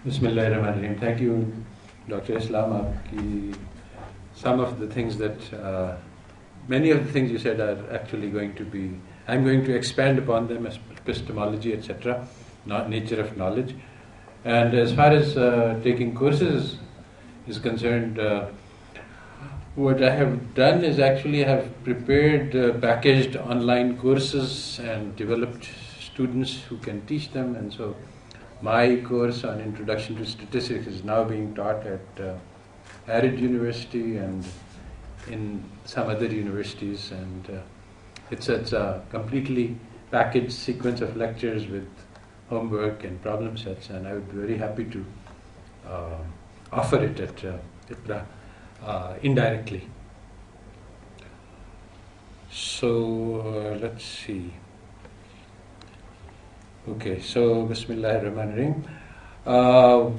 Bismillahirrahmanirrahim. Thank you, Dr. Islam. Some of the things that, many of the things you said are actually going to be, I'm going to expand upon them as epistemology, etc., not nature of knowledge. And as far as taking courses is concerned, what I have done is actually have prepared packaged online courses and developed students who can teach them. And so my course on Introduction to Statistics is now being taught at Harvard University and in some other universities, and it's a completely packaged sequence of lectures with homework and problem sets, and I would be very happy to offer it at IQRA indirectly. So let's see. Okay, so Bismillahirrahmanirrahim.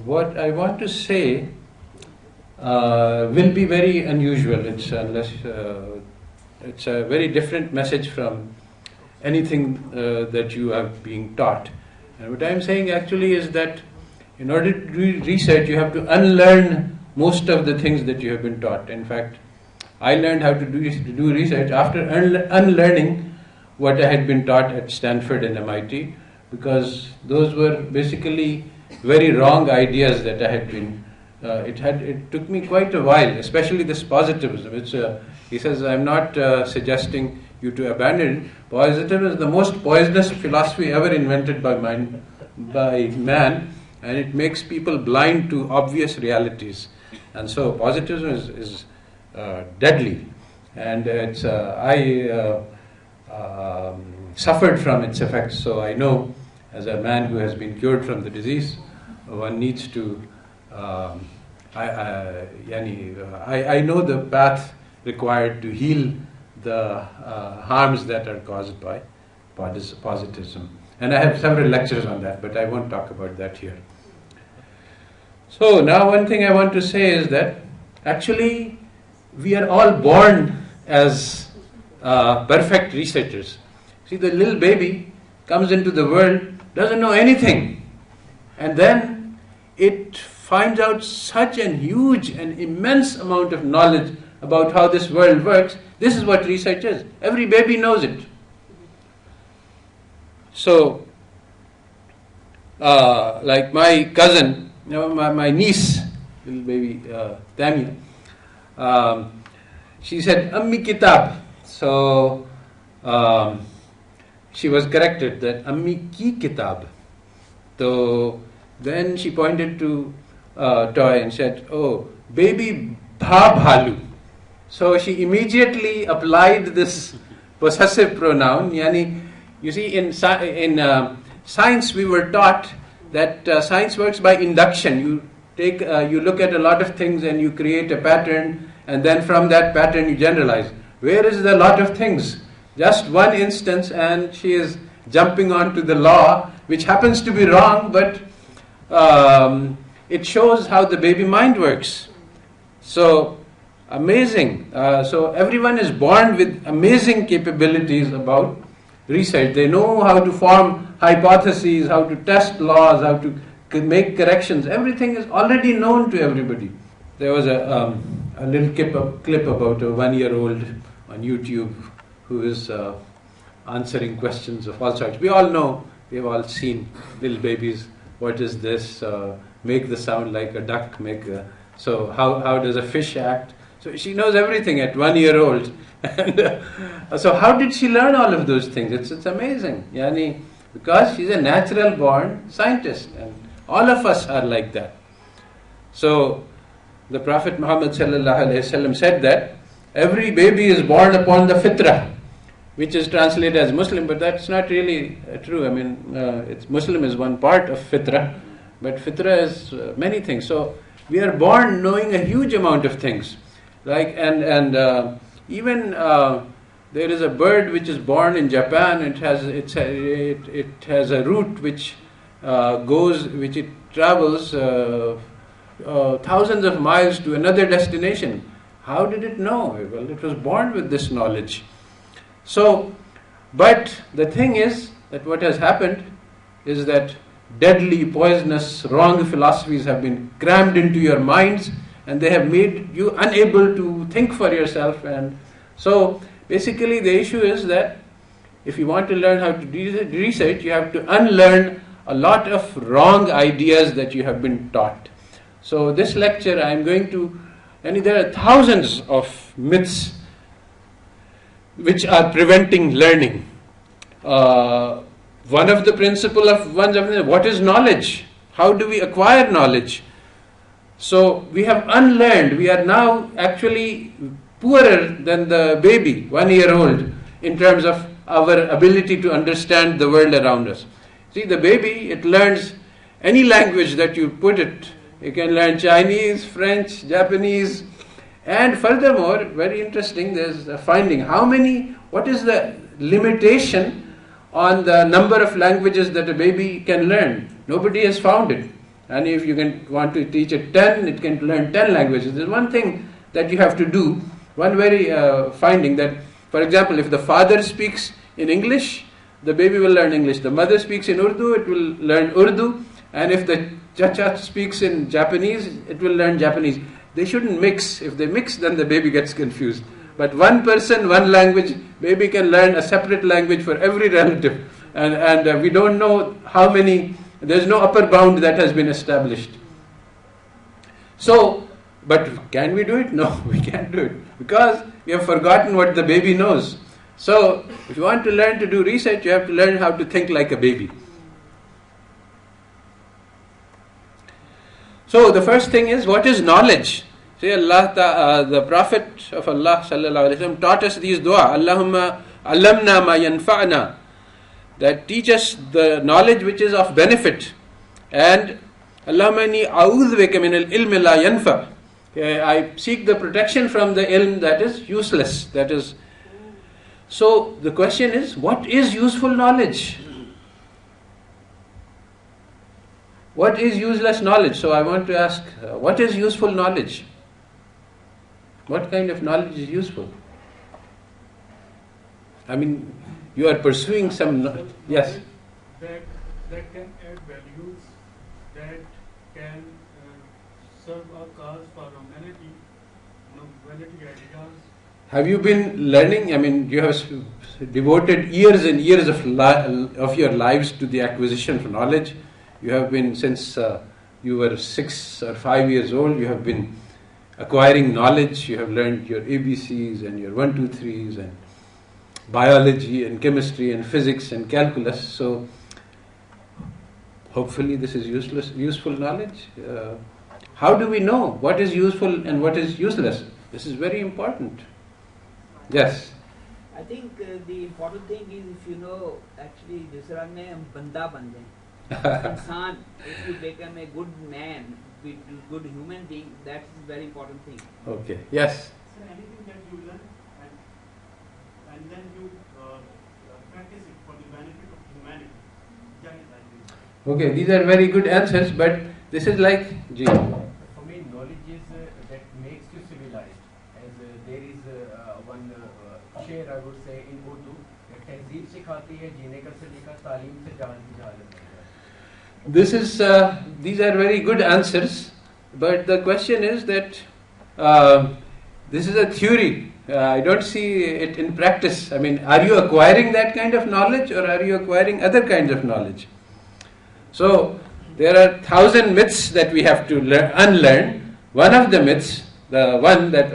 What I want to say will be very unusual. It's a very different message from anything that you are being taught. And what I'm saying actually is that in order to do research, you have to unlearn most of the things that you have been taught. In fact, I learned how to do research after unlearning what I had been taught at Stanford and MIT, because those were basically very wrong ideas that I had been. It took me quite a while, especially this positivism. He says, I'm not suggesting you to abandon it. Positivism is the most poisonous philosophy ever invented by man, and it makes people blind to obvious realities. And so positivism is deadly, and I suffered from its effects. So I know, as a man who has been cured from the disease, one needs to. I know the path required to heal the harms that are caused by positivism. And I have several lectures on that, but I won't talk about that here. So now one thing I want to say is that actually we are all born as perfect researchers. See, the little baby comes into the world, doesn't know anything, and then it finds out such a huge and immense amount of knowledge about how this world works. This is what research is. Every baby knows it. So, like my cousin, my niece, little baby Tamia, she said, Ammi Kitab. So, she was corrected that Ammi Ki Kitab. So, then she pointed to toy and said, oh, baby bha bhalu. So she immediately applied this possessive pronoun. Yani, you see, in science we were taught that science works by induction. You look at a lot of things and you create a pattern, and then from that pattern you generalize. Where is the lot of things? Just one instance, and she is jumping onto the law, which happens to be wrong, but it shows how the baby mind works. So amazing. So everyone is born with amazing capabilities about research. They know how to form hypotheses, how to test laws, how to make corrections. Everything is already known to everybody. There was a little clip about a 1-year-old on YouTube who is answering questions of all sorts. We all know, we have all seen little babies. What is this? Make the sound like a duck. So how does a fish act? So she knows everything at 1-year-old. And so how did she learn all of those things? It's amazing. Yani, because she's a natural born scientist, and all of us are like that. So the Prophet Muhammad ﷺ said that every baby is born upon the fitrah, which is translated as Muslim, but that's not really true. I mean, Muslim is one part of fitrah, but fitrah is many things. So we are born knowing a huge amount of things. Like even there is a bird which is born in Japan. It has a route which it travels thousands of miles to another destination. How did it know? Well, it was born with this knowledge. So, but the thing is that what has happened is that deadly, poisonous, wrong philosophies have been crammed into your minds, and they have made you unable to think for yourself. And so basically the issue is that if you want to learn how to do research, you have to unlearn a lot of wrong ideas that you have been taught. So this lecture I am going to, and there are thousands of myths which are preventing learning. One of the principles of what is knowledge? How do we acquire knowledge? So we have unlearned. We are now actually poorer than the baby, 1 year old, in terms of our ability to understand the world around us. See, the baby, it learns any language that you put it. You can learn Chinese, French, Japanese, and furthermore, very interesting, there's a finding. What is the limitation on the number of languages that a baby can learn? Nobody has found it. And if you want to teach it 10, it can learn 10 languages. There's one thing that you have to do, one very finding that, for example, if the father speaks in English, the baby will learn English. The mother speaks in Urdu, it will learn Urdu. And if the chacha speaks in Japanese, it will learn Japanese. They shouldn't mix. If they mix, then the baby gets confused. But one person, one language, baby can learn a separate language for every relative. And we don't know how many, there's no upper bound that has been established. So, but can we do it? No, we can't do it. Because we have forgotten what the baby knows. So, if you want to learn to do research, you have to learn how to think like a baby. So, the first thing is, what is knowledge? See, the Prophet of Allah sallallahu alaihi wasallam taught us these dua. Allahumma allamna ma yanfa'na. That teach us the knowledge which is of benefit. And Allahumma inni a'udhu bika min al-ilmi la yanfa'. I seek the protection from the ilm that is useless. That is. So the question is, what is useful knowledge? What is useless knowledge? So I want to ask, what is useful knowledge? What kind of knowledge is useful? I mean, you are pursuing some... Yes? That can add values, that can serve a cause for humanity, ideas. Have you been learning? I mean, you have devoted years and years of your lives to the acquisition of knowledge. You have been, since you were 6 or 5 years old, you have been acquiring knowledge. You have learned your ABCs and your 1, 2, 3s and biology and chemistry and physics and calculus. So hopefully this is useful knowledge. How do we know what is useful and what is useless? This is very important. Yes. I think the important thing is, if you know, actually दूसरा में हम बंदा बन जाएं. इंसान, if you become a good man, good human being, that's a very important thing. Okay. Yes. So anything that you learn and then you practice it for the benefit of humanity. Okay, these are very good answers, but this is like... For me, knowledge is that makes you civilized. As there is one share, I would say, in Urdu, that तहजीब सिखाती है जीने का सलीका, तालीम से जान की जहालत. These are very good answers, but the question is that this is a theory. I don't see it in practice. I mean, are you acquiring that kind of knowledge, or are you acquiring other kinds of knowledge? So there are 1,000 myths that we have to unlearn. One of the myths, the one that,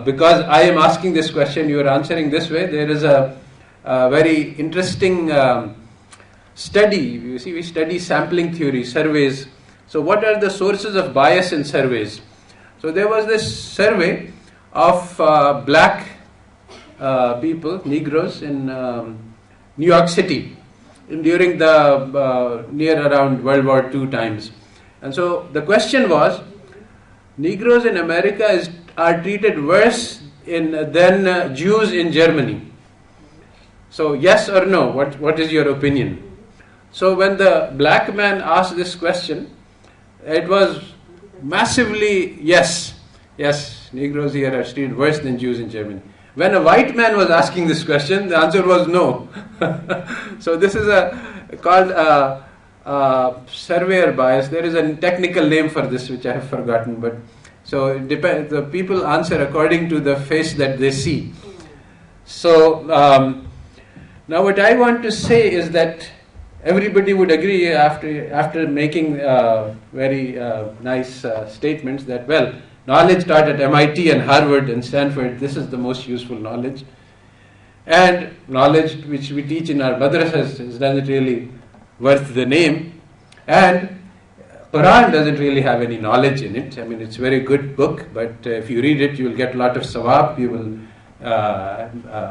because I am asking this question, you are answering this way. There is a very interesting study. You see, we study sampling theory, surveys. So what are the sources of bias in surveys? So there was this survey of black people, Negroes in New York City during the near around World War II times. And so the question was, Negroes in America are treated worse than Jews in Germany. So yes or no, what is your opinion? So when the black man asked this question, it was massively yes, Negroes here are treated worse than Jews in Germany. When a white man was asking this question, the answer was no. So this is called surveyor bias. There is a technical name for this which I have forgotten, but so it depends. The people answer according to the face that they see. So now what I want to say is that everybody would agree after making very nice statements that, well, knowledge taught at MIT and Harvard and Stanford, this is the most useful knowledge. And knowledge which we teach in our madrasas isn't really worth the name. And Quran doesn't really have any knowledge in it. I mean, it's a very good book, but if you read it, you will get a lot of sawab, you will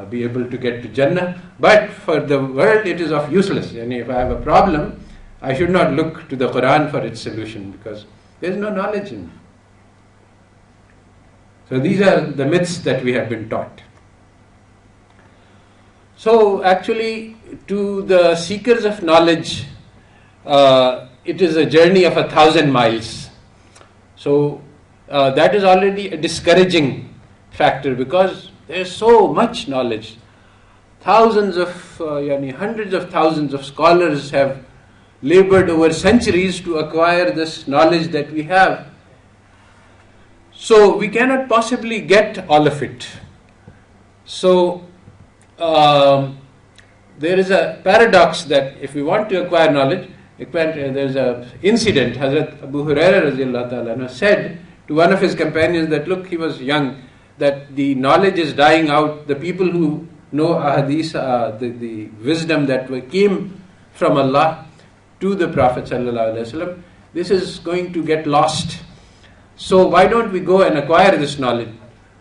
be able to get to Jannah. But for the world, it is of useless. And if I have a problem, I should not look to the Quran for its solution because there is no knowledge in it. So these are the myths that we have been taught. So actually, to the seekers of knowledge, it is a journey of 1,000 miles. So that is already a discouraging factor because there is so much knowledge. Hundreds of thousands of scholars have labored over centuries to acquire this knowledge that we have. So we cannot possibly get all of it. So there is a paradox that if we want to acquire knowledge, there is an incident. Hazrat Abu Hurairah radiallahu ta'ala said to one of his companions that, look, he was young, that the knowledge is dying out. The people who know ahadith, the wisdom that came from Allah to the Prophet sallallahu alaihi wasallam, this is going to get lost. So why don't we go and acquire this knowledge?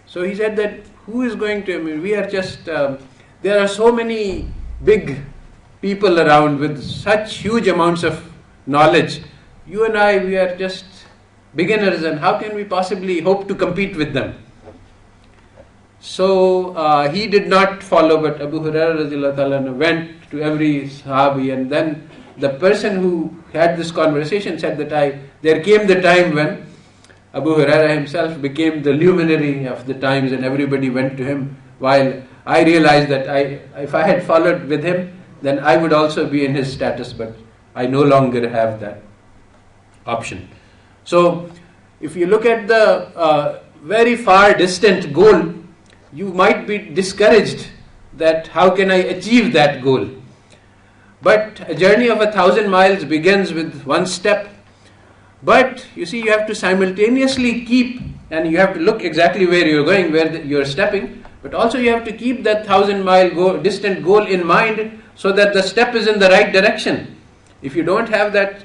So he said that who is going to, I mean, we are just, there are so many big people around with such huge amounts of knowledge. You and I, we are just beginners, and how can we possibly hope to compete with them? So he did not follow, but Abu Hurairah radiallahu ta'ala went to every Sahabi, and then the person who had this conversation said that there came the time when Abu Hurairah himself became the luminary of the times and everybody went to him, while I realized that if I had followed with him, then I would also be in his status, but I no longer have that option. So if you look at the very far distant goal, you might be discouraged that how can I achieve that goal? But a journey of 1,000 miles begins with one step. But you see, you have to simultaneously keep, and you have to look exactly where you're going, where you're stepping, but also you have to keep that 1,000-mile distant goal in mind so that the step is in the right direction. If you don't have that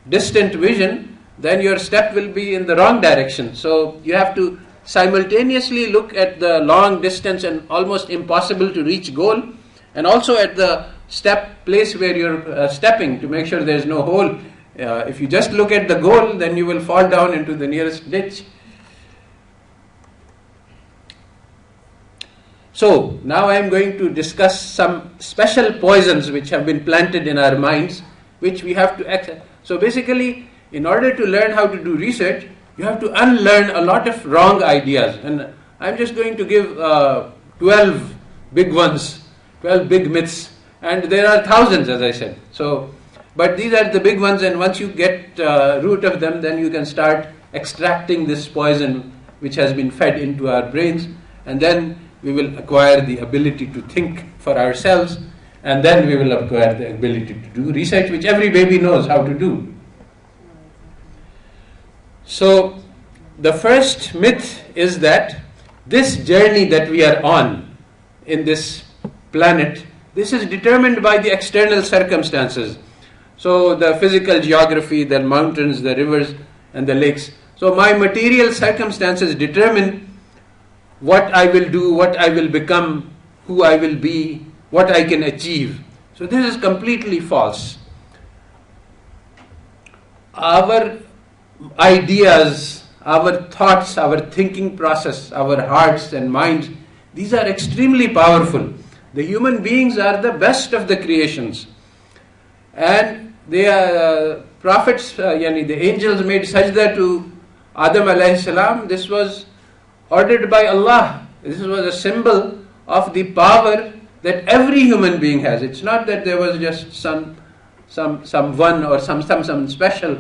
distant vision, then your step will be in the wrong direction. So you have to simultaneously look at the long distance and almost impossible to reach goal, and also at the place where you're stepping to make sure there's no hole. If you just look at the goal, then you will fall down into the nearest ditch. So now I am going to discuss some special poisons which have been planted in our minds, which we have to accept. So basically, in order to learn how to do research, you have to unlearn a lot of wrong ideas. And I'm just going to give 12 big ones, 12 big myths. And there are thousands, as I said. So, but these are the big ones, and once you get root of them, then you can start extracting this poison which has been fed into our brains, and then we will acquire the ability to think for ourselves, and then we will acquire the ability to do research, which every baby knows how to do. So the first myth is that this journey that we are on in this planet, this is determined by the external circumstances. So the physical geography, the mountains, the rivers and the lakes. So my material circumstances determine what I will do, what I will become, who I will be, what I can achieve. So this is completely false. Our ideas, our thoughts, our thinking process, our hearts and minds, these are extremely powerful. The human beings are the best of the creations. And they are prophets, the angels made sajda to Adam alayhi salam. This was ordered by Allah. This was a symbol of the power that every human being has. It's not that there was just some someone or some special.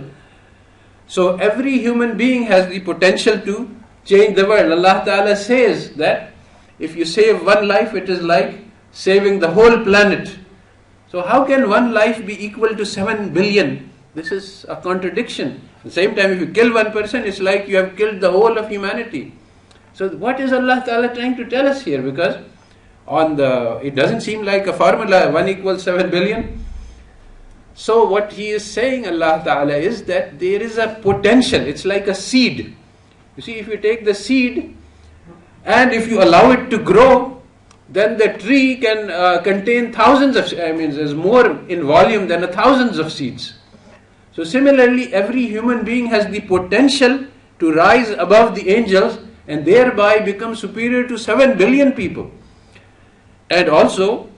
So every human being has the potential to change the world. Allah Ta'ala says that if you save one life, it is like saving the whole planet. So how can one life be equal to 7 billion? This is a contradiction. At the same time, if you kill one person, it's like you have killed the whole of humanity. So what is Allah Ta'ala trying to tell us here? Because it doesn't seem like a formula, 1 equals 7 billion. So what he is saying, Allah Ta'ala, is that there is a potential. It's like a seed. You see, if you take the seed and if you allow it to grow, then the tree can contain thousands of, there's more in volume than thousands of seeds. So similarly, every human being has the potential to rise above the angels and thereby become superior to 7 billion people. And also,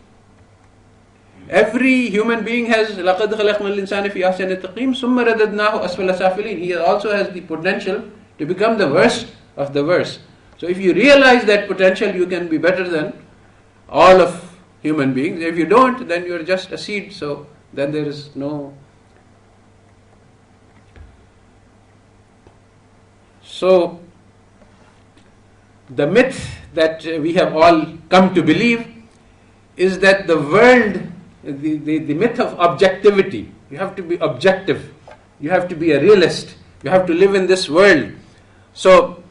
every human being has لَقَدْ خَلَقْنَا الْإِنسَانَ فِي أَحْسَنِ تَقْوِيمٍ ثُمَّ رَدَدْنَاهُ أَسْفَلَ سَافِلِينَ. He also has the potential to become the worst of the worst. So if you realize that potential, you can be better than all of human beings. If you don't, then you are just a seed. So then there is no. So the myth that we have all come to believe is that the world, the myth of objectivity. You have to be objective. You have to be a realist. You have to live in this world. So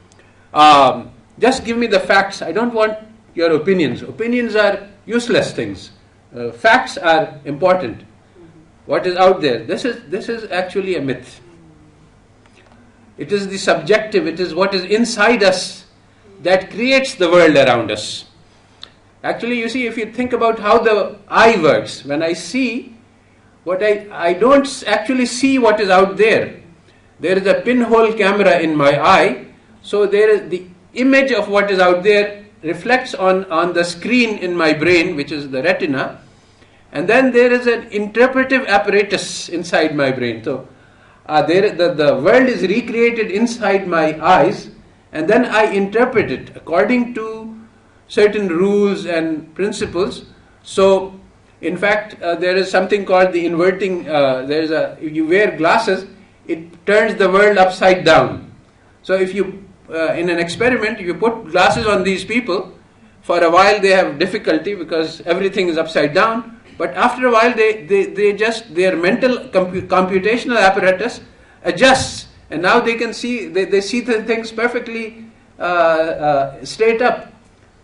just give me the facts. I don't want your opinions. Opinions are useless things. Facts are important. What is out there? This is actually a myth. It is the subjective. It is what is inside us that creates the world around us. Actually, you see, if you think about how the eye works, when I see, I don't actually see what is out there. There is a pinhole camera in my eye, so there is the image of what is out there reflects on the screen in my brain, which is the retina, and then there is an interpretive apparatus inside my brain. So the world is recreated inside my eyes, and then I interpret it according to certain rules and principles. So, in fact, there is something called the inverting. If you wear glasses, it turns the world upside down. So, if you in an experiment, if you put glasses on these people, for a while they have difficulty because everything is upside down. But after a while, their mental computational apparatus adjusts, and now they can see they see the things perfectly straight up.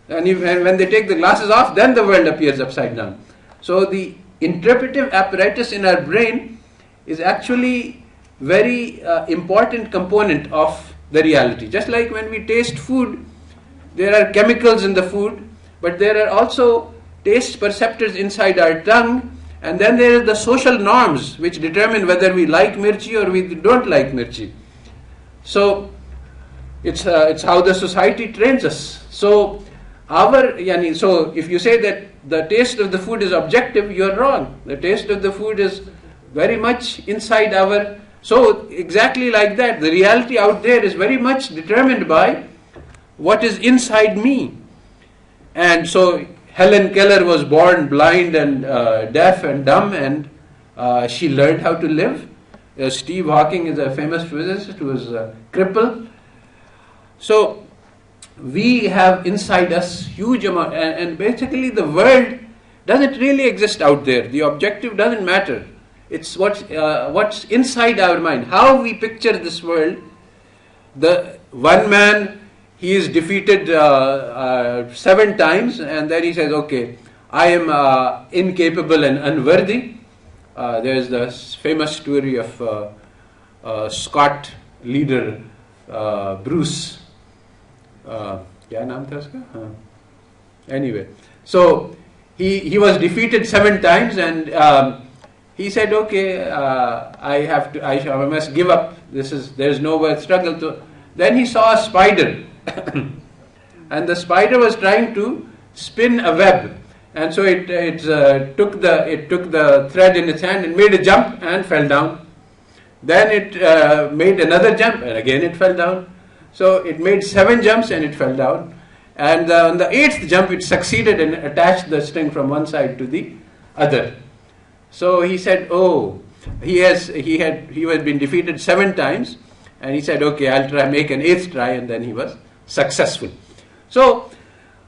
And when they take the glasses off, then the world appears upside down. So the interpretive apparatus in our brain is actually very important component of the reality. Just like when we taste food, there are chemicals in the food, but there are also taste perceptors inside our tongue, and then there are the social norms which determine whether we like mirchi or we don't like mirchi. So it's how the society trains us. So so if you say that the taste of the food is objective, you are wrong. The taste of the food is very much inside our. So exactly like that, the reality out there is very much determined by what is inside me. And so Helen Keller was born blind and deaf and dumb, and she learned how to live. Steve Hawking is a famous physicist who was crippled. So we have inside us huge amount, and basically the world doesn't really exist out there. The objective doesn't matter. It's what's inside our mind, how we picture this world. The one man, he is defeated 7 times, and then he says, okay, I am incapable and unworthy. There's the famous story of Scott leader Bruce. क्या नाम था उसका? Anyway, so he was defeated 7 times, and he said, okay, I must give up. There's no worth struggle. So then he saw a spider, and the spider was trying to spin a web, and so it took the thread in its hand and made a jump and fell down. Then it made another jump, and again it fell down. So it made 7 jumps and it fell down. And on the 8th jump, it succeeded and attached the string from one side to the other. So he said, oh, he had been defeated 7 times, and he said, okay, I'll try make an 8th try, and then he was successful. So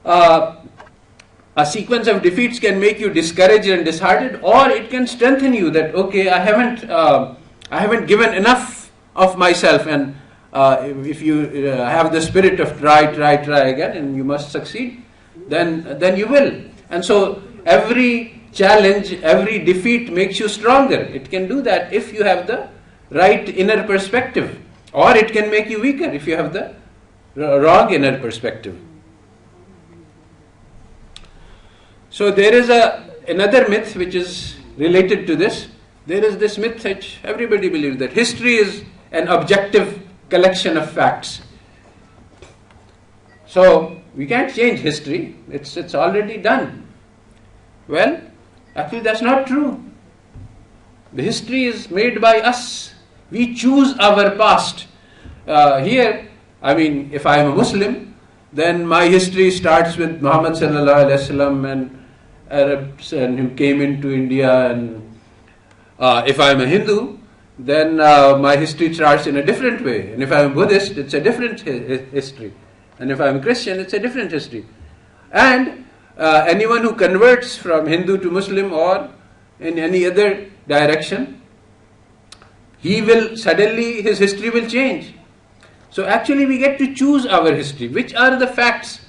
a sequence of defeats can make you discouraged and disheartened, or it can strengthen you that, okay, I haven't given enough of myself, and if you have the spirit of try again, and you must succeed, then you will. And so every challenge, every defeat makes you stronger. It can do that if you have the right inner perspective, or it can make you weaker if you have the wrong inner perspective. So there is another myth which is related to this. There is this myth which everybody believes, that history is an objective collection of facts. So we can't change history. It's already done. Well, actually that's not true. The history is made by us. We choose our past. Here, I mean, if I am a Muslim, then my history starts with Muhammad sallallahu alaihi wasallam and Arabs and who came into India. And if I am a Hindu, then my history starts in a different way. And if I am a Buddhist, it's a different history. And if I am a Christian, it's a different history. And anyone who converts from Hindu to Muslim or in any other direction, his history will change. So actually we get to choose our history. Which are the facts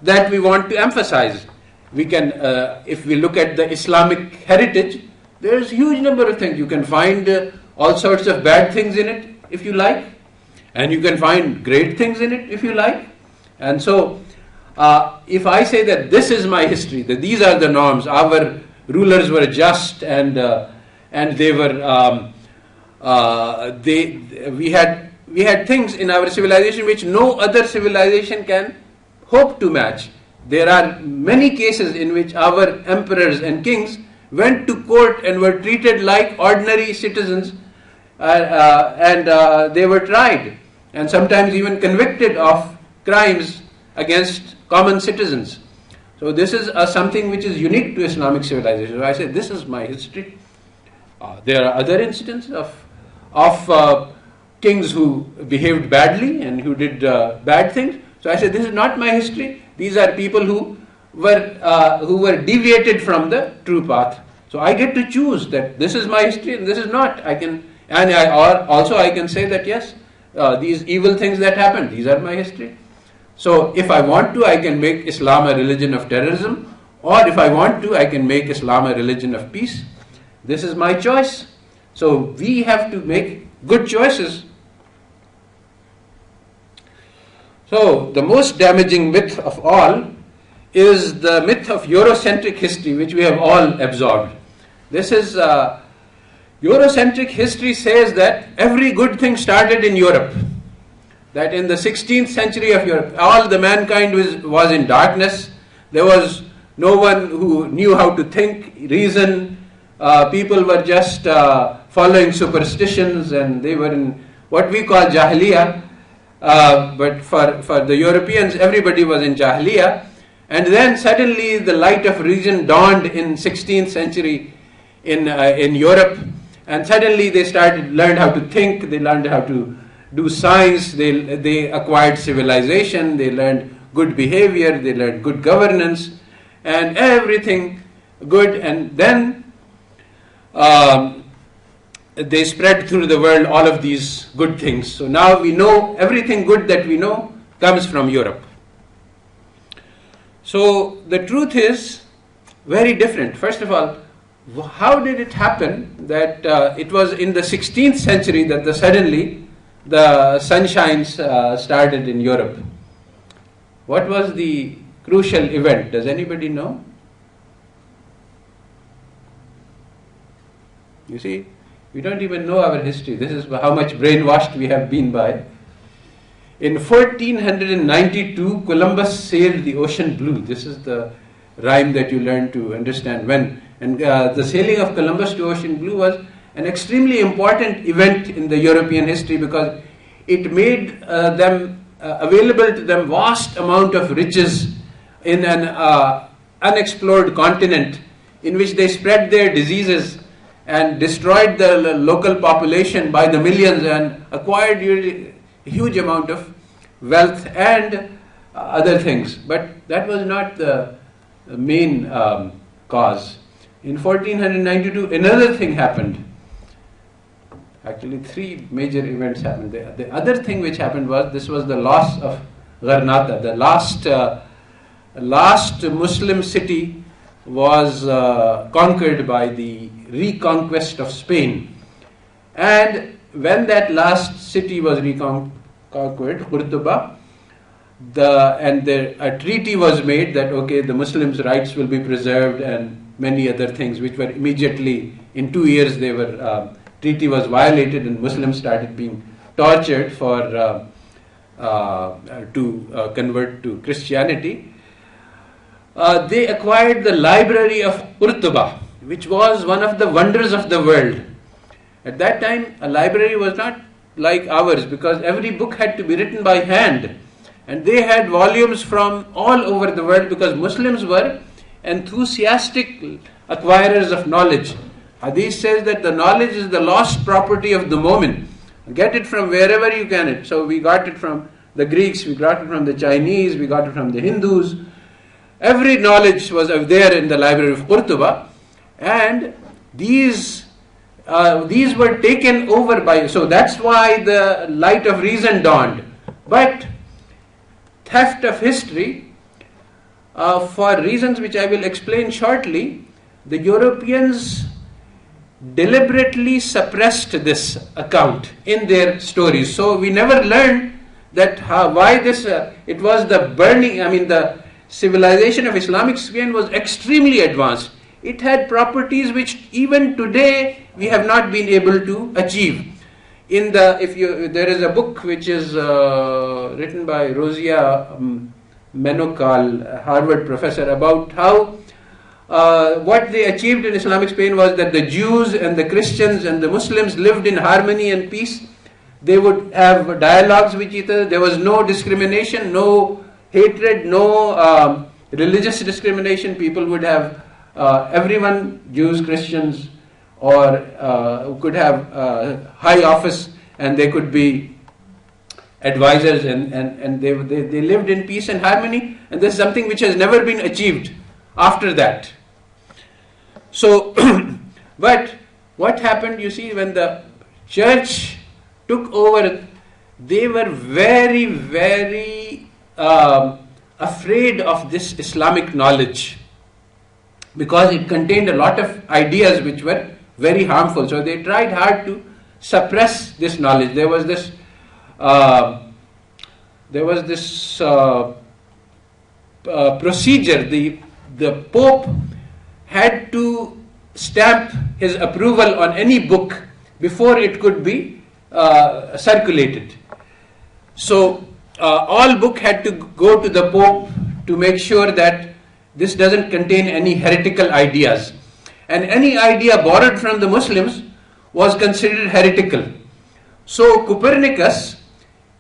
that we want to emphasize? We can, if we look at the Islamic heritage, there is a huge number of things. You can find all sorts of bad things in it if you like, and you can find great things in it if you like. And so if I say that this is my history, that these are the norms, our rulers were just, and they were we had things in our civilization which no other civilization can hope to match. There are many cases in which our emperors and kings went to court and were treated like ordinary citizens, and they were tried and sometimes even convicted of crimes against common citizens. So this is something which is unique to Islamic civilization. So I say this is my history. There are other incidents of kings who behaved badly and who did bad things. So I said this is not my history. These are people who were deviated from the true path. So I get to choose that this is my history and this is not. I can say that yes, these evil things that happened, these are my history. So if I want to, I can make Islam a religion of terrorism, or if I want to, I can make Islam a religion of peace. This is my choice. So we have to make good choices. So the most damaging myth of all is the myth of Eurocentric history, which we have all absorbed. This is Eurocentric history says that every good thing started in Europe. That in the 16th century of Europe, all the mankind was in darkness. There was no one who knew how to think, reason. People were just following superstitions, and they were in what we call Jahiliyyah. But for the Europeans, everybody was in Jahiliyyah. And then suddenly the light of reason dawned in 16th century in Europe. And suddenly they learned how to think, they learned how to do science, they acquired civilization, they learned good behavior, they learned good governance, and everything good. And then they spread through the world all of these good things. So now we know everything good that we know comes from Europe. So the truth is very different. First of all, how did it happen that it was in the 16th century that suddenly the sunshines started in Europe? What was the crucial event? Does anybody know? You see, we don't even know our history. This is how much brainwashed we have been by. In 1492, Columbus sailed the ocean blue. This is the rhyme that you learn to understand when. And the sailing of Columbus to ocean blue was an extremely important event in the European history because it made them available to them vast amount of riches in an unexplored continent in which they spread their diseases and destroyed the local population by the millions and acquired a huge amount of wealth and other things. But that was not the main cause. In 1492, another thing happened. Actually, three major events happened. The other thing which happened was, this was the loss of Gharnata. The last Muslim city was conquered by the reconquest of Spain. And when that last city was reconquered, Qurtuba, a treaty was made that, okay, the Muslims' rights will be preserved and many other things, which were immediately, in 2 years, treaty was violated and Muslims started being tortured to convert to Christianity. They acquired the library of Qurtuba, which was one of the wonders of the world. At that time, a library was not like ours, because every book had to be written by hand. And they had volumes from all over the world, because Muslims were enthusiastic acquirers of knowledge. Hadith says that the knowledge is the lost property of the moment. Get it from wherever you can. So we got it from the Greeks, we got it from the Chinese, we got it from the Hindus. Every knowledge was there in the library of Qurtuba, and these were taken over by. So that's why the light of reason dawned. But theft of history, for reasons which I will explain shortly, the Europeans deliberately suppressed this account in their stories. So we never learned that why this. It was the burning. The civilization of Islamic Spain was extremely advanced. It had properties which even today we have not been able to achieve. There is a book which is written by Rosia Menokal, a Harvard professor, about how what they achieved in Islamic Spain was that the Jews and the Christians and the Muslims lived in harmony and peace. They would have dialogues with each other. There was no discrimination, no hatred, no religious discrimination. People would have everyone, Jews, Christians, or who could have high office, and they could be advisors, and they lived in peace and harmony. And this is something which has never been achieved after that. So, but what happened, you see, when the church took over, they were very, very afraid of this Islamic knowledge, because it contained a lot of ideas which were very harmful. So they tried hard to suppress this knowledge. There was this procedure. The Pope had to stamp his approval on any book before it could be circulated. So all book had to go to the Pope to make sure that this doesn't contain any heretical ideas. And any idea borrowed from the Muslims was considered heretical. So Copernicus,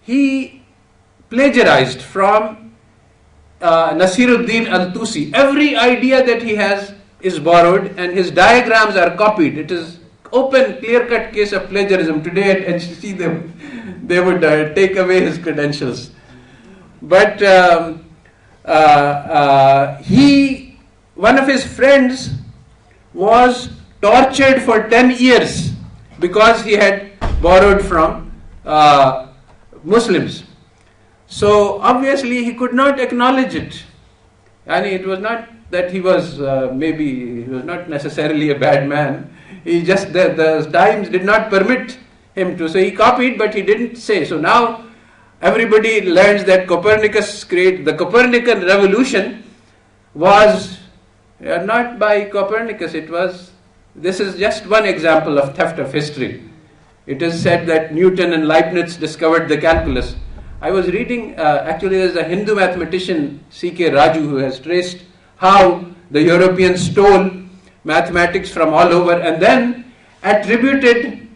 he plagiarized from Nasiruddin al-Tusi. Every idea that he has is borrowed, and his diagrams are copied. It is open, clear-cut case of plagiarism. Today at HCC they would take away his credentials. But one of his friends was tortured for 10 years because he had borrowed from Muslims. So obviously he could not acknowledge it. And it was not that he was he was not necessarily a bad man. He just, the times did not permit him to. So he copied, but he didn't say. So now everybody learns that the Copernican revolution was not by Copernicus. This is just one example of theft of history. It is said that Newton and Leibniz discovered the calculus. I was reading, actually there's a Hindu mathematician, C.K. Raju, who has traced how the Europeans stole mathematics from all over and then attributed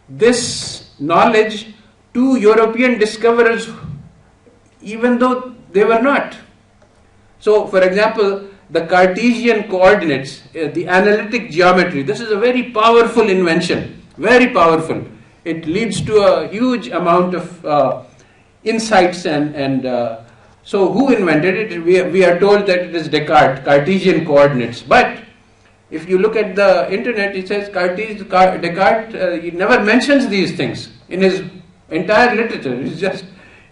this knowledge to European discoverers, even though they were not. So, for example, the Cartesian coordinates, the analytic geometry. This is a very powerful invention, very powerful. It leads to a huge amount of insights and so who invented it? We are told that it is Descartes, Cartesian coordinates. But if you look at the internet, it says Descartes, he never mentions these things in his entire literature. It's just,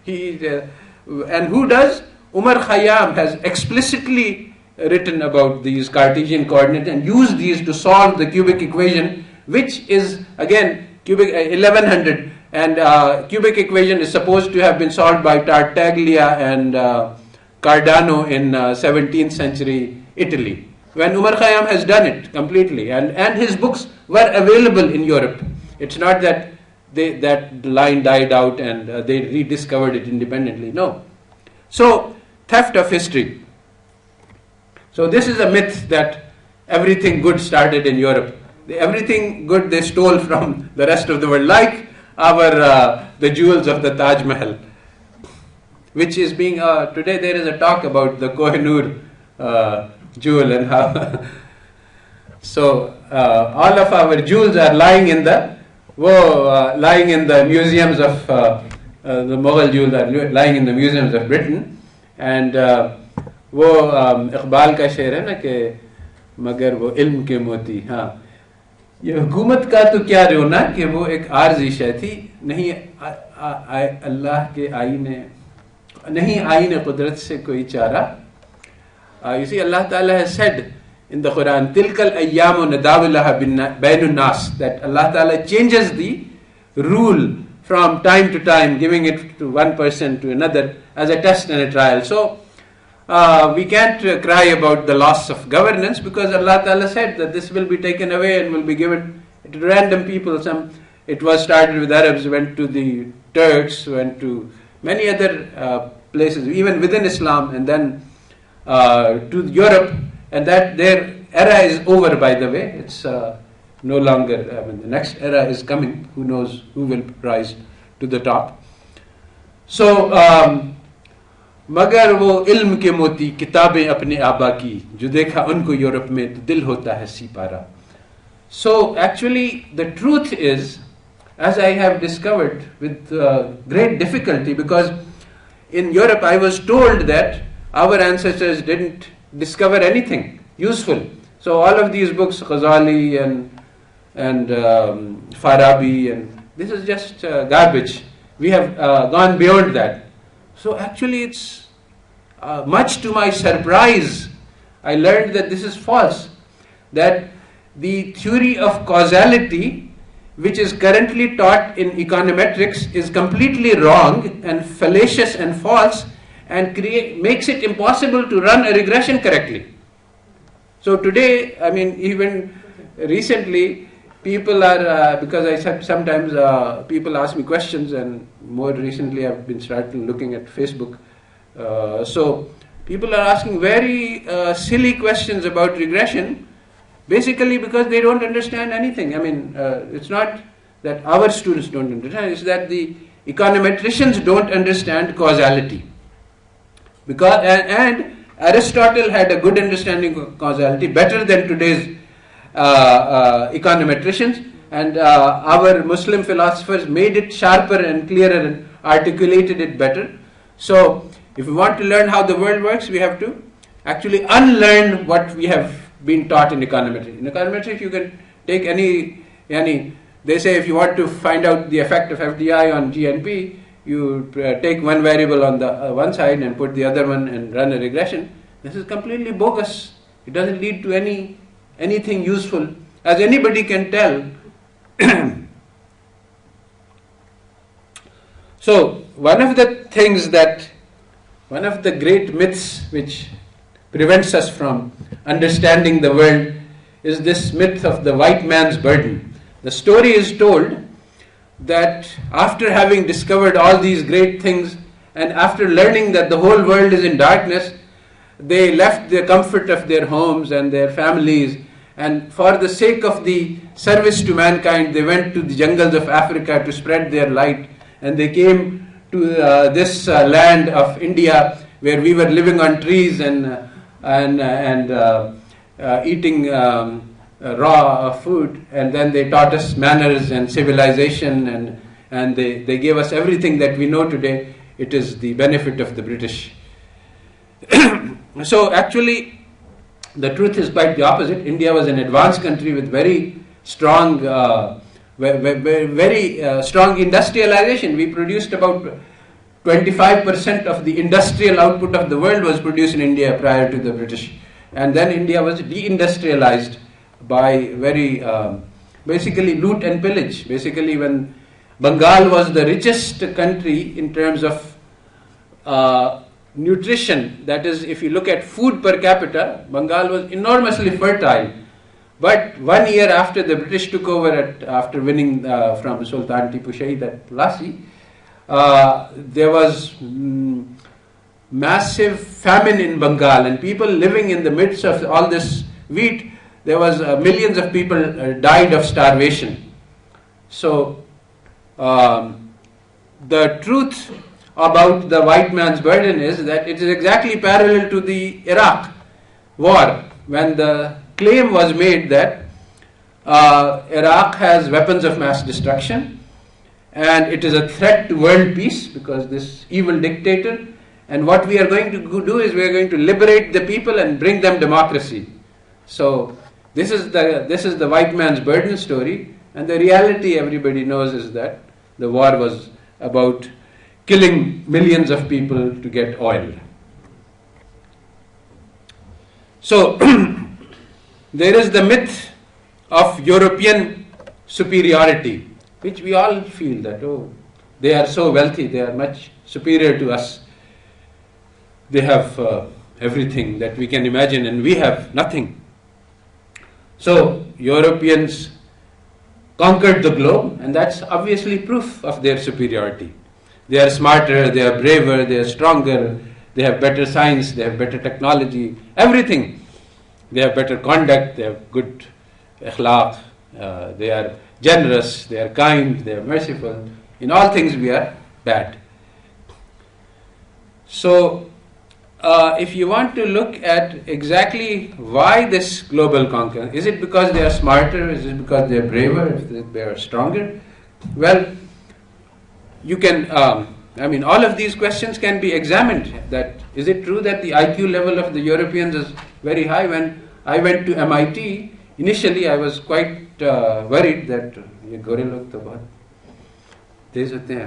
and who does? Umar Khayyam has explicitly written about these Cartesian coordinates and used these to solve the cubic equation, which is again cubic 1100, and cubic equation is supposed to have been solved by Tartaglia and Cardano in 17th century Italy, when Umar Khayyam has done it completely, and his books were available in Europe. It's not that that line died out and they rediscovered it independently. No. So, theft of history. So this is a myth that everything good started in Europe. Everything good they stole from the rest of the world, like the jewels of the Taj Mahal, which is being today there is a talk about the Kohinoor jewel and how so all of our jewels are lying in the museums of the Mughal jewels are lying in the museums of Britain, and वो इकबाल का शेर है ना कि मगर वो इल्म के मोती, हाँ ये हुकूमत का तो क्या रोना कि वो एक आर्जी शय थी, नहीं अल्लाह के आईने नहीं आईने कुदरत से कोई चारा. You see, Allah Ta'ala has said in the Quran, tilkal ayyamu nadawilaha bainun nas, that Allah Ta'ala changes the rule from time to time, giving it to one person to another as a test and a trial. So we can't cry about the loss of governance, because Allah Ta'ala said that this will be taken away and will be given to random people. It was started with Arabs, went to the Turks, went to many other places, even within Islam, and then to Europe, and that their era is over, by the way. It's no longer, the next era is coming. Who knows who will rise to the top. So, मगर वो इल्म के मोती किताबें अपने आबा की जो देखा उनको यूरोप में तो दिल होता है Sipara. So actually the truth is, as I have discovered with great difficulty, because in Europe I was told that our ancestors didn't discover anything useful. So all of these books, Ghazali and Farabi, and this is just garbage. We have gone beyond that. So actually it's much to my surprise, I learned that this is false. That the theory of causality, which is currently taught in econometrics, is completely wrong and fallacious and false, and makes it impossible to run a regression correctly. So today, I mean, even recently, people are, because I said sometimes people ask me questions, and more recently I've been starting looking at Facebook. So people are asking very silly questions about regression, basically because they don't understand anything. I mean, it's not that our students don't understand, it's that the econometricians don't understand causality. Because and Aristotle had a good understanding of causality, better than today's econometricians, and our Muslim philosophers made it sharper and clearer and articulated it better. So if we want to learn how the world works, we have to actually unlearn what we have been taught in econometrics. In econometrics, you can take any, they say if you want to find out the effect of FDI on GNP, you take one variable on the one side and put the other one and run a regression. This is completely bogus. It doesn't lead to anything useful, as anybody can tell. So one of the great myths which prevents us from understanding the world is this myth of the white man's burden. The story is told that after having discovered all these great things, and after learning that the whole world is in darkness, they left the comfort of their homes and their families, and for the sake of the service to mankind, they went to the jungles of Africa to spread their light, and they came to this land of India where we were living on trees and and eating raw food, and then they taught us manners and civilization, and they gave us everything that we know today. It is the benefit of the British. So actually, the truth is quite the opposite. India was an advanced country with very strong, very strong industrialization. We produced about 25% of the industrial output of the world was produced in India prior to the British. And then India was deindustrialized by very, basically loot and pillage. Basically, when Bengal was the richest country in terms of nutrition, that is, if you look at food per capita, Bengal was enormously fertile. But 1 year after the British took over, after winning from Sultan Tipu Shahid at Plassey, there was massive famine in Bengal, and people living in the midst of all this wheat, there was millions of people died of starvation. So the truth about the white man's burden is that it is exactly parallel to the Iraq war, when the claim was made that Iraq has weapons of mass destruction and it is a threat to world peace because this evil dictator, and what we are going to do is we are going to liberate the people and bring them democracy. So this is the white man's burden story, and the reality everybody knows is that the war was about killing millions of people to get oil. So there is the myth of European superiority, which we all feel that, oh, they are so wealthy, they are much superior to us. They have everything that we can imagine and we have nothing. So Europeans conquered the globe, and that's obviously proof of their superiority. They are smarter, they are braver, they are stronger, they have better science, they have better technology, everything. They have better conduct, they have good akhlaq, they are generous, they are kind, they are merciful. In all things we are bad. So if you want to look at exactly why this global conquest, is it because they are smarter, is it because they are braver, is it they are stronger? Well, you can, all of these questions can be examined. That is it true that the IQ level of the Europeans is very high? When I went to MIT, initially I was quite worried that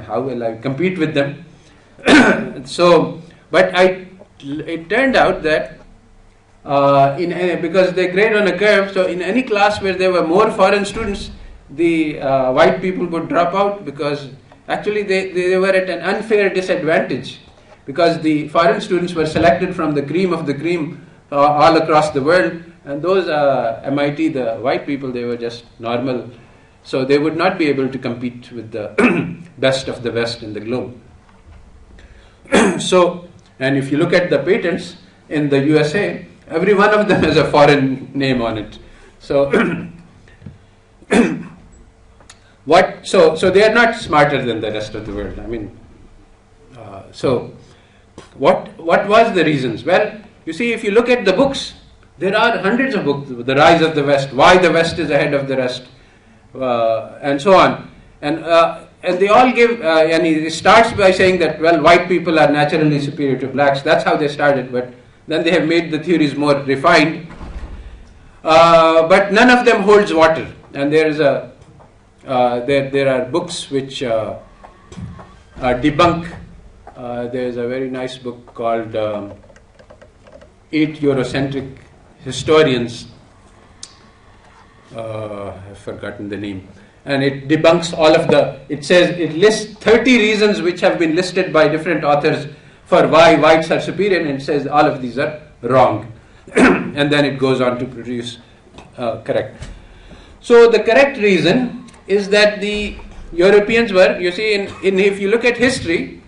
how will I compete with them? But it turned out that because they grade on a curve, so in any class where there were more foreign students, the white people would drop out because actually they were at an unfair disadvantage, because the foreign students were selected from the cream of the cream all across the world, and those MIT, the white people, they were just normal, so they would not be able to compete with the best of the West in the globe. So, and if you look at the patents in the USA, every one of them has a foreign name on it. So so they are not smarter than the rest of the world. So what was the reasons? Well, you see, if you look at the books, there are hundreds of books. The Rise of the West, Why the West is Ahead of the Rest, and so on. And they all give, and it starts by saying that, well, white people are naturally superior to blacks. That's how they started, but then they have made the theories more refined. But none of them holds water. And there is there are books which debunk. There is a very nice book called 8 Eurocentric Historians. I've forgotten the name. And it debunks all of it says, it lists 30 reasons which have been listed by different authors for why whites are superior, and it says all of these are wrong. And then it goes on to produce correct. So the correct reason is that the Europeans were, you see, if you look at history,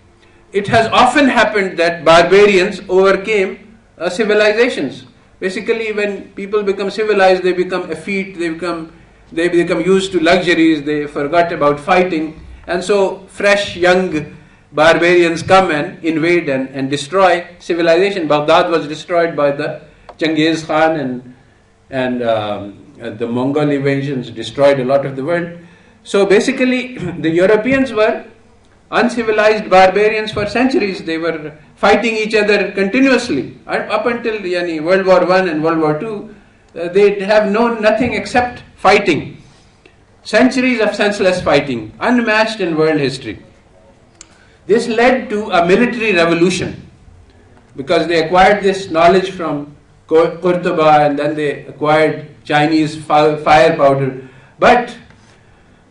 it has often happened that barbarians overcame civilizations. Basically, when people become civilized, they become effete, they become used to luxuries, they forgot about fighting, and so fresh young barbarians come and invade and destroy civilization. Baghdad was destroyed by the Genghis Khan and the Mongol invasions destroyed a lot of the world. So basically, the Europeans were uncivilized barbarians for centuries. They were fighting each other continuously up until World War I and World War II. They have known nothing except fighting. Centuries of senseless fighting, unmatched in world history. This led to a military revolution because they acquired this knowledge from Qurtuba, and then they acquired Chinese fire powder, but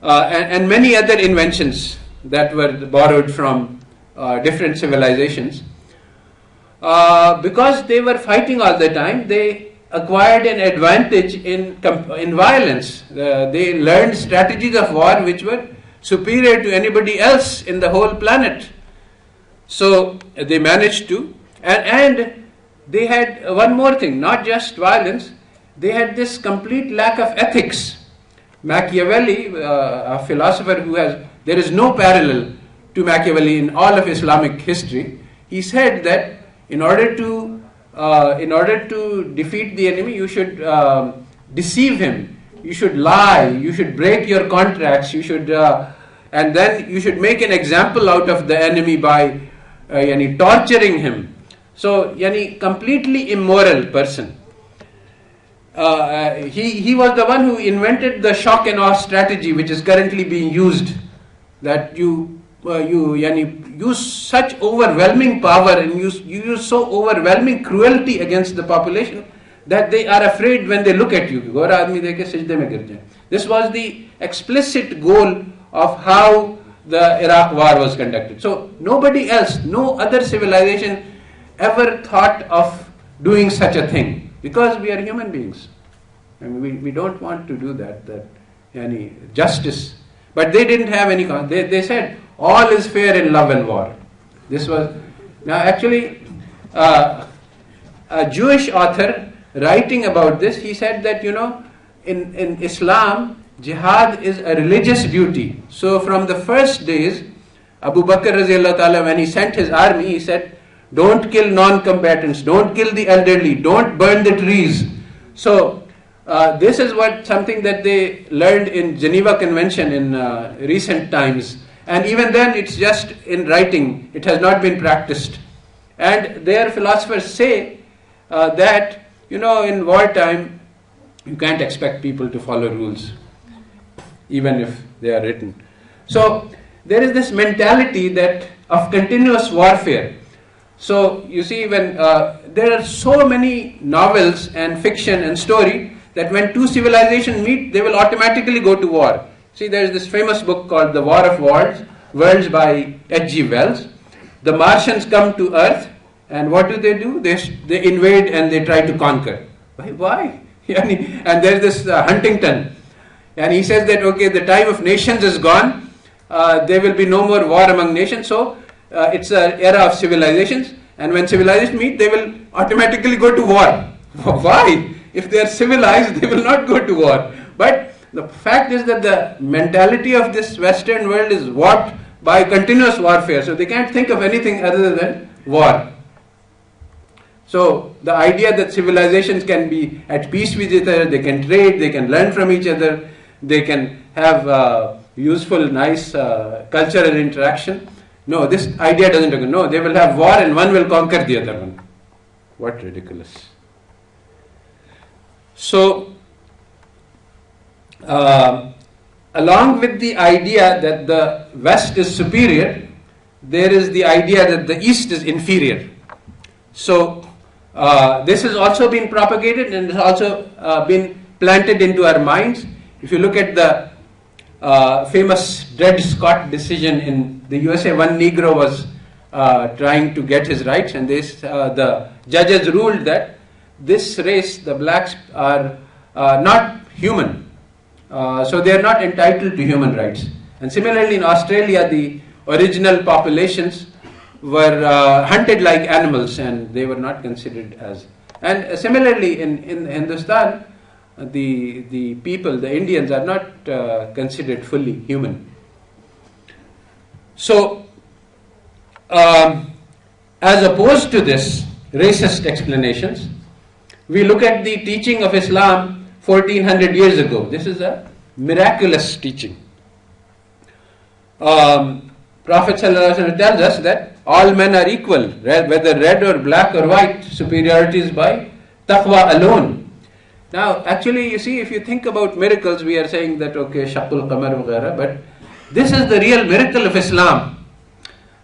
and many other inventions that were borrowed from different civilizations. Because they were fighting all the time, they acquired an advantage in violence. They learned strategies of war which were superior to anybody else in the whole planet. So they managed to, and they had one more thing, not just violence, they had this complete lack of ethics. Machiavelli, a philosopher there is no parallel to Machiavelli in all of Islamic history. He said that in order to defeat the enemy, you should deceive him, you should lie, you should break your contracts, you should, and then you should make an example out of the enemy by torturing him. So, completely immoral person. He was the one who invented the shock and awe strategy, which is currently being used. That you use such overwhelming power and you use so overwhelming cruelty against the population that they are afraid when they look at you. This was the explicit goal of how the Iraq war was conducted. So nobody else, no other civilization ever thought of doing such a thing, because we are human beings. And we don't want to do that justice. But they didn't have any, they said, all is fair in love and war. This was, now actually, a Jewish author writing about this, he said that, in Islam, jihad is a religious duty. So from the first days, Abu Bakr radiallahu ta'ala, when he sent his army, he said, don't kill non-combatants, don't kill the elderly, don't burn the trees. So this is something that they learned in Geneva Convention in recent times. And even then it's just in writing, it has not been practiced. And their philosophers say that, in wartime, you can't expect people to follow rules, even if they are written. So there is this mentality of continuous warfare. So you see, when there are so many novels and fiction and story that when two civilizations meet, they will automatically go to war. See, there is this famous book called The War of Worlds by H.G. Wells. The Martians come to Earth, and what do? They invade and they try to conquer. Why? And there is this Huntington, and he says that, okay, the time of nations is gone, there will be no more war among nations, so it's an era of civilizations, and when civilizations meet, they will automatically go to war. Why? If they are civilized, they will not go to war. But the fact is that the mentality of this Western world is warped by continuous warfare, so they can't think of anything other than war. So the idea that civilizations can be at peace with each other, they can trade, they can learn from each other, they can have useful, nice cultural interaction. No, this idea doesn't occur. No, they will have war and one will conquer the other one. What ridiculous. So, along with the idea that the West is superior, there is the idea that the East is inferior. So, this has also been propagated and has also been planted into our minds. If you look at the famous Dred Scott decision in the USA, one Negro was trying to get his rights, and the judges ruled that this race, the blacks, are not human. So they are not entitled to human rights. And similarly in Australia, the original populations were hunted like animals and they were not considered as. And similarly in Hindustan, the people, the Indians, are not considered fully human. So, as opposed to this racist explanations, we look at the teaching of Islam 1400 years ago. This is a miraculous teaching. Prophet ﷺ tells us that all men are equal, whether red or black or white. Superiority is by taqwa alone. Now, actually, you see, if you think about miracles, we are saying that, okay, shaqul qamar vaghaira, but this is the real miracle of Islam.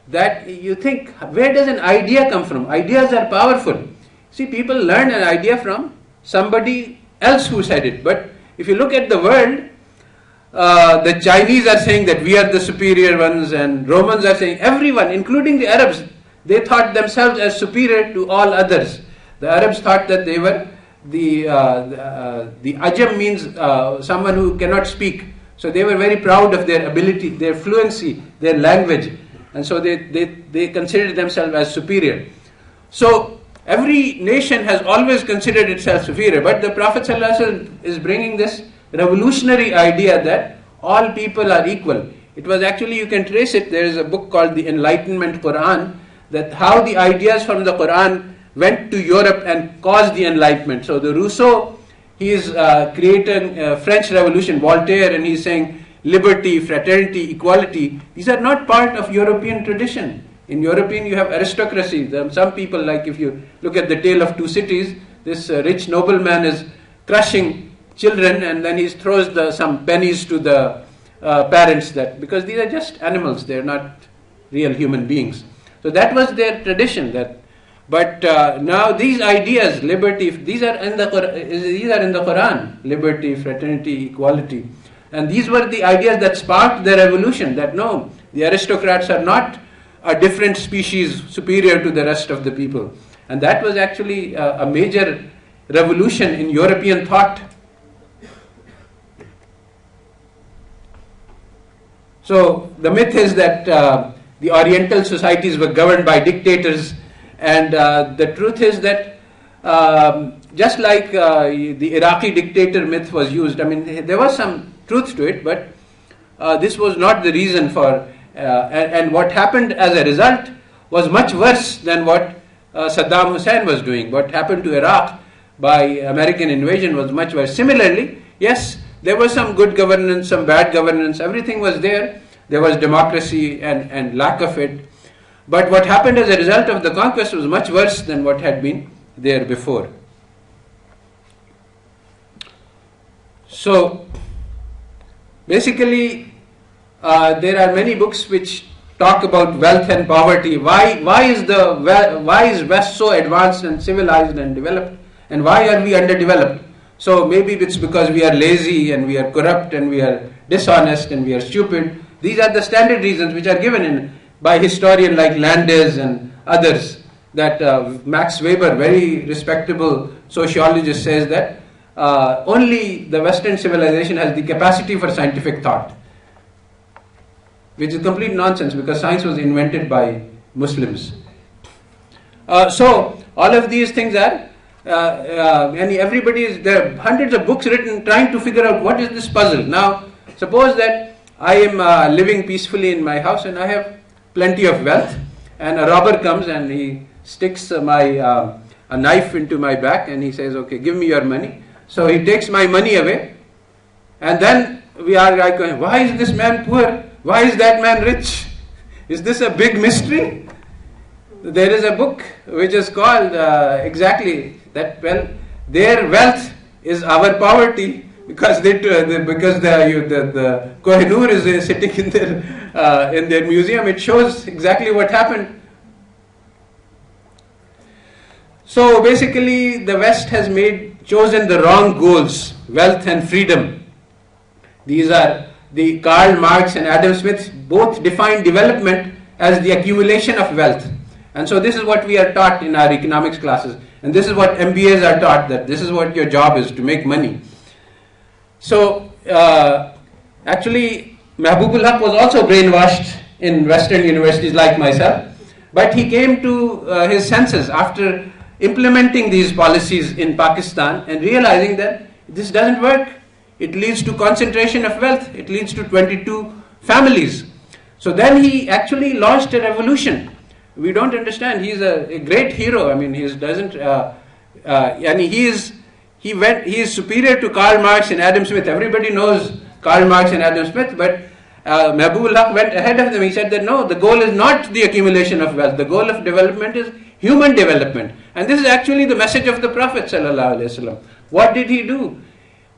That you think, where does an idea come from? Ideas are powerful. See, people learn an idea from somebody else who said it. But if you look at the world, the Chinese are saying that we are the superior ones, and Romans are saying, everyone, including the Arabs, they thought themselves as superior to all others. The Arabs thought that they were the ajam means someone who cannot speak. So they were very proud of their ability, their fluency, their language. And so they considered themselves as superior. So every nation has always considered itself superior. But the Prophet ﷺ is bringing this revolutionary idea that all people are equal. It was actually, you can trace it, there is a book called the Enlightenment Quran, that how the ideas from the Quran went to Europe and caused the Enlightenment. So the Rousseau, he is creating French Revolution, Voltaire, and he's saying liberty, fraternity, equality. These are not part of European tradition. In European you have aristocracy. Some people, like if you look at the Tale of Two Cities, this rich nobleman is crushing children, and then he throws some pennies to the parents, that because these are just animals, they are not real human beings. So that was their tradition. But now these ideas, liberty, these are in the Quran, liberty, fraternity, equality, and these were the ideas that sparked the revolution. That no, the aristocrats are not a different species superior to the rest of the people, and that was actually a major revolution in European thought. So the myth is that the Oriental societies were governed by dictators, and the truth is that just like the Iraqi dictator myth was used, I mean, there was some truth to it, but this was not the reason for, and what happened as a result was much worse than what Saddam Hussein was doing. What happened to Iraq by American invasion was much worse. Similarly, yes, there was some good governance, some bad governance, everything was there. There was democracy and lack of it. But what happened as a result of the conquest was much worse than what had been there before. So, basically, there are many books which talk about wealth and poverty. Why is West so advanced and civilized and developed, and why are we underdeveloped? So maybe it's because we are lazy and we are corrupt and we are dishonest and we are stupid. These are the standard reasons which are given by historians like Landes and others. That Max Weber, very respectable sociologist, says that only the Western civilization has the capacity for scientific thought, which is complete nonsense because science was invented by Muslims. So all of these things are, and there are hundreds of books written trying to figure out what is this puzzle. Now, suppose that I am living peacefully in my house and I have plenty of wealth, and a robber comes and he sticks a knife into my back and he says, okay, give me your money. So he takes my money away, and then we are like going, why is this man poor? Why is that man rich? Is this a big mystery? There is a book which is called exactly that. Well, their wealth is our poverty, because the Kohinoor is sitting in their museum. It shows exactly what happened. So basically, the West has chosen the wrong goals, wealth and freedom. These are the Karl Marx and Adam Smith both define development as the accumulation of wealth. And so this is what we are taught in our economics classes. And this is what MBAs are taught, that this is what your job is, to make money. So actually, Mahbubul Haq was also brainwashed in Western universities like myself. But he came to his senses after implementing these policies in Pakistan and realizing that this doesn't work. It leads to concentration of wealth. It leads to 22 families. So then he actually launched a revolution. We don't understand. He's a great hero. I mean, he doesn't and he is superior to Karl Marx and Adam Smith. Everybody knows Karl Marx and Adam Smith, but Mahbub Haq went ahead of them. He said that no, the goal is not the accumulation of wealth. The goal of development is human development. And this is actually the message of the Prophet ﷺ. What did he do?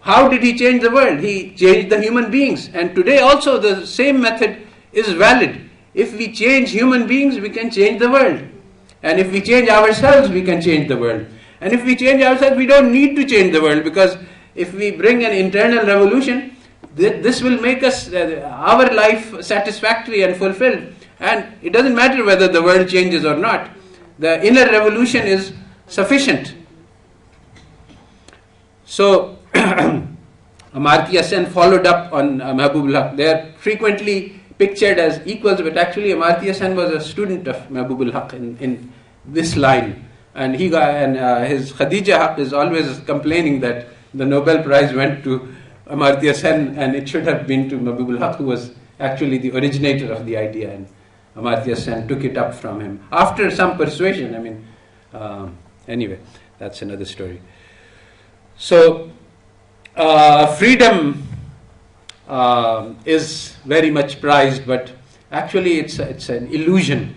How did he change the world? He changed the human beings. And today also the same method is valid. If we change human beings, we can change the world. And if we change ourselves, we can change the world. And if we change ourselves, we don't need to change the world, because if we bring an internal revolution, this will make us our life satisfactory and fulfilled. And it doesn't matter whether the world changes or not. The inner revolution is sufficient. So Amartya Sen followed up on Mahbub Haq. They are frequently pictured as equals, but actually Amartya Sen was a student of Mahbub Haq in this line. And his Khadija Haq is always complaining that the Nobel Prize went to Amartya Sen and it should have been to Mahbub Haq, who was actually the originator of the idea, and Amartya Sen took it up from him after some persuasion. Anyway, that's another story. So freedom is very much prized, but actually it's an illusion.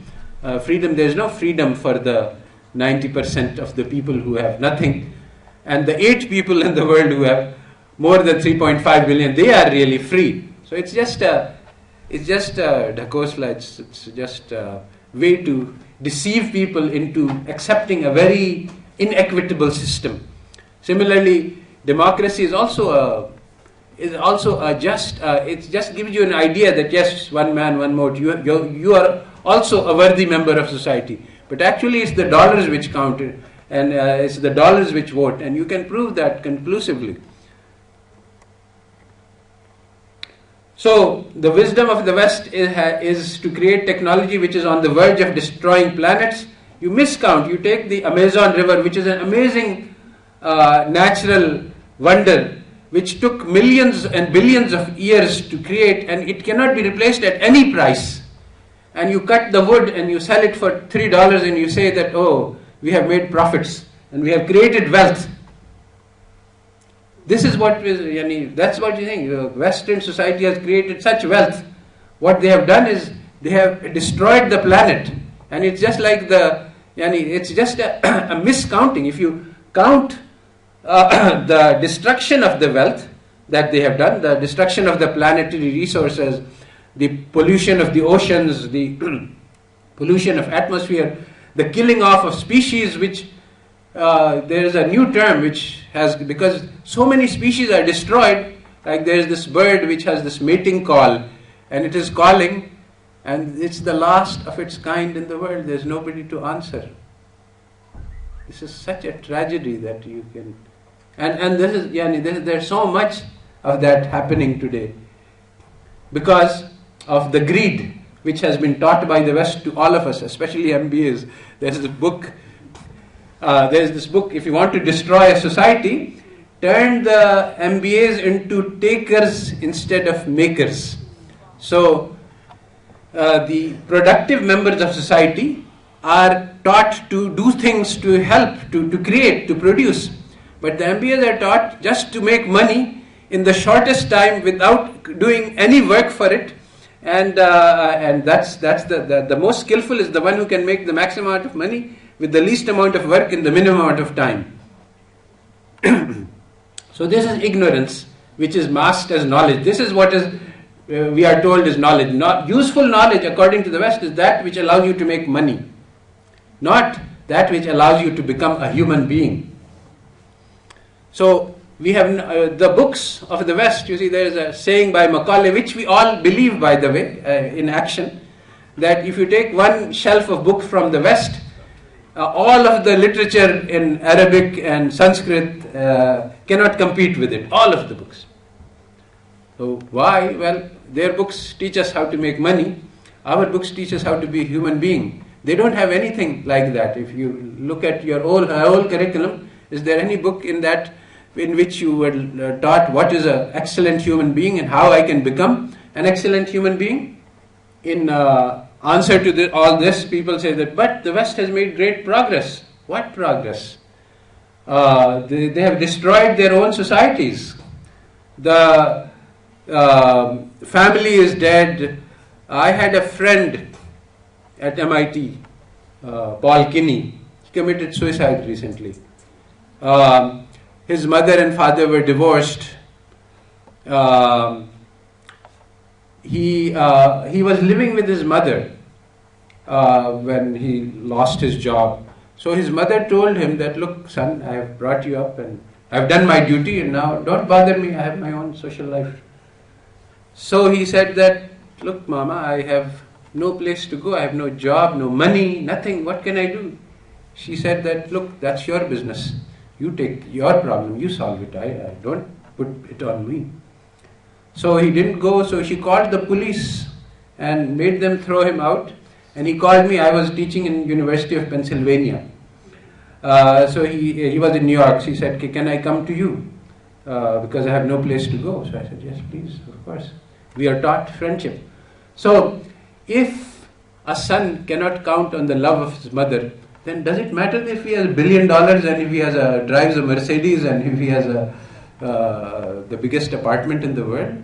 Freedom, there is no freedom for the 90% of the people who have nothing, and the 8 people in the world who have more than 3.5 billion, they are really free. So it's just a dhakosla. It's just a way to deceive people into accepting a very inequitable system. Similarly, democracy is also a just. It just gives you an idea that yes, one man, one vote. You are also a worthy member of society. But actually, it's the dollars which count, and it's the dollars which vote, and you can prove that conclusively. So, the wisdom of the West is to create technology which is on the verge of destroying planets. You miscount. You take the Amazon River, which is an amazing natural wonder, which took millions and billions of years to create, and it cannot be replaced at any price. And you cut the wood and you sell it for $3 and you say that, oh, we have made profits and we have created wealth. This is what that's what you think. Western society has created such wealth. What they have done is they have destroyed the planet, and it's just like it's just a miscounting. If you count the destruction of the wealth that they have done, the destruction of the planetary resources, the pollution of the oceans, the pollution of atmosphere, the killing off of species, which there is a new term which has, because so many species are destroyed, like there is this bird which has this mating call, and it is calling, and it's the last of its kind in the world. There's nobody to answer. This is such a tragedy that you can, and this is there's so much of that happening today because of the greed which has been taught by the West to all of us, especially MBAs. There's this book, if you want to destroy a society, turn the MBAs into takers instead of makers. So the productive members of society are taught to do things to help, to create, to produce. But the MBAs are taught just to make money in the shortest time without doing any work for it. And that's the most skillful is the one who can make the maximum amount of money with the least amount of work in the minimum amount of time. So this is ignorance, which is masked as knowledge. This is what is we are told is knowledge. Not useful knowledge, according to the West, is that which allows you to make money, not that which allows you to become a human being. So we have the books of the West. You see, there is a saying by Macaulay, which we all believe, by the way, in action, that if you take one shelf of books from the West, all of the literature in Arabic and Sanskrit cannot compete with it. All of the books. So why? Well, their books teach us how to make money. Our books teach us how to be a human being. They don't have anything like that. If you look at your whole curriculum, is there any book in that in which you were taught what is an excellent human being and how I can become an excellent human being? In answer to all this, people say that, but the West has made great progress. What progress? They have destroyed their own societies. The family is dead. I had a friend at MIT, Paul Kinney. He committed suicide recently. His mother and father were divorced. He was living with his mother when he lost his job. So his mother told him that, look, son, I have brought you up and I've done my duty and now don't bother me, I have my own social life. So he said that, look, Mama, I have no place to go, I have no job, no money, nothing, what can I do? She said that, look, that's your business. You take your problem, you solve it, I don't put it on me. So he didn't go, so she called the police and made them throw him out. And he called me. I was teaching in University of Pennsylvania. So he was in New York. He said, can I come to you? Because I have no place to go. So I said, yes, please, of course. We are taught friendship. So if a son cannot count on the love of his mother, then does it matter if he has $1 billion and if he drives a Mercedes and if he has the biggest apartment in the world?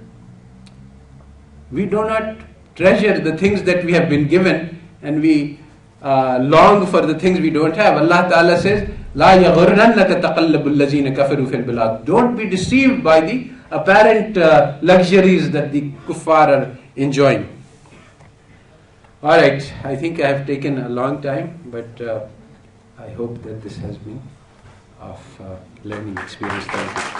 We do not treasure the things that we have been given, and we long for the things we don't have. Allah Ta'ala says, "La yaghurrannaka taqallabul lazina kafaru fil bilad." Don't be deceived by the apparent luxuries that the kuffar are enjoying. All right, I think I have taken a long time, but I hope that this has been of learning experience. Thank you.